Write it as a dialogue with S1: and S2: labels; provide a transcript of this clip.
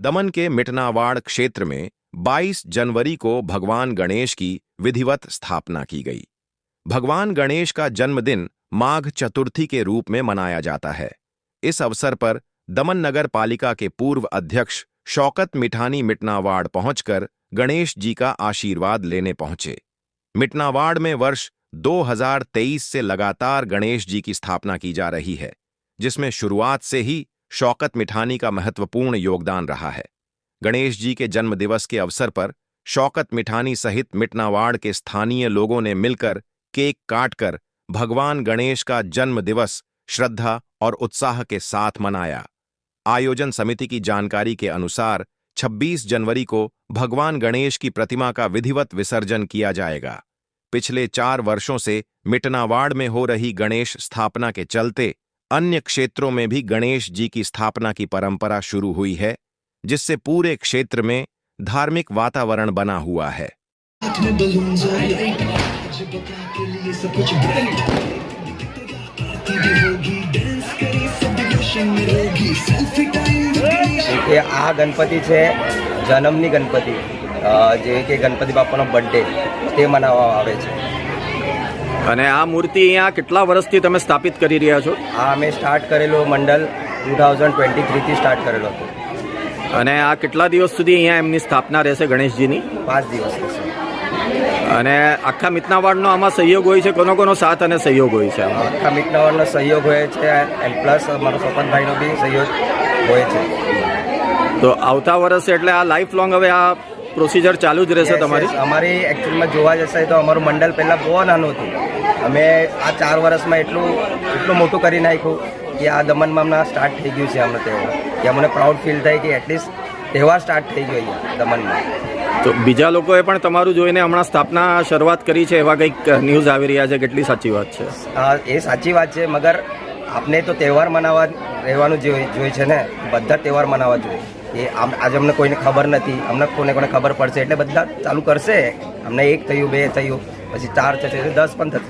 S1: दमन के मिटनावाड़ क्षेत्र में 22 जनवरी को भगवान गणेश की विधिवत स्थापना की गई। भगवान गणेश का जन्मदिन माघ चतुर्थी के रूप में मनाया जाता है। इस अवसर पर दमन नगर पालिका के पूर्व अध्यक्ष शौकत मिठानी मिटनावाड़ पहुंचकर गणेश जी का आशीर्वाद लेने पहुंचे। मिटनावाड़ में वर्ष 2023 से लगातार गणेश जी की स्थापना की जा रही है, जिसमें शुरुआत से ही शौकत मिठानी का महत्वपूर्ण योगदान रहा है। गणेश जी के जन्मदिवस के अवसर पर शौकत मिठानी सहित मिटनावाड़ के स्थानीय लोगों ने मिलकर केक काटकर भगवान गणेश का जन्म दिवस श्रद्धा और उत्साह के साथ मनाया। आयोजन समिति की जानकारी के अनुसार 26 जनवरी को भगवान गणेश की प्रतिमा का विधिवत विसर्जन किया जाएगा। पिछले 4 वर्षों से मिटनावाड़ में हो रही गणेश स्थापना के चलते अन्य क्षेत्रों में भी गणेश जी की स्थापना की परंपरा शुरू हुई है, जिससे पूरे क्षेत्र में धार्मिक वातावरण बना हुआ है।
S2: કે આ ગણપતિ છે જન્મની ગણપતિ, જે કે ગણપતિ બાપાનો બર્થડે તે મનાવવામાં આવે છે।
S3: અને આ મૂર્તિ અહીંયા કેટલા વર્ષથી તમે સ્થાપિત કરી રહ્યા છો?
S2: આ અમે સ્ટાર્ટ કરેલો મંડળ 2023 થી સ્ટાર્ટ કરેલો હતો।
S3: અને આ કેટલા દિવસ સુધી અહીંયા એમની સ્થાપના રહેશે ગણેશજીની?
S2: 5 દિવસ રહેશે।
S3: અને આખા મિટનાવાડનો આમાં સહયોગ હોય છે? કોનો કોનો સાથ અને સહયોગ હોય છે આમાં?
S2: આખા મિટનાવાડનો સહયોગ હોય છે એન્ડ પ્લસ અમારો સોપનભાઈનો બી સહયોગ હોય છે।
S3: તો આવતા વર્ષે એટલે આ લાઈફ લોંગ હવે આ પ્રોસિજર ચાલુ જ રહેશે તમારી?
S2: અમારી એકચ્યુઅલમાં જોવા જશે તો અમારું મંડળ પહેલાં બહુ નાનું હતું। અમે આ 4 વર્ષમાં એટલું મોટું કરી નાખ્યું કે આ દમનમાં હમણાં સ્ટાર્ટ થઈ ગયું છે અમને તહેવાર, કે અમને પ્રાઉડ ફીલ થાય કે એટલીસ્ટ તહેવાર સ્ટાર્ટ થઈ ગયો અહીંયા દમનમાં।
S3: તો બીજા લોકોએ પણ તમારું જોઈને હમણાં સ્થાપના શરૂઆત કરી છે એવા કંઈક ન્યૂઝ આવી રહ્યા છે, કેટલી સાચી વાત છે?
S2: એ સાચી વાત છે, મગર આપણે તો તહેવાર મનાવવા રહેવાનું જોઈએ છે ને, બધા તહેવાર મનાવવા જોઈએ। એ આજે અમને કોઈને ખબર નથી, અમને કોને ખબર પડશે એટલે બધા ચાલુ કરશે। અમને 1 થયું 2 થયું પછી 4 થશે 10 પણ થશે,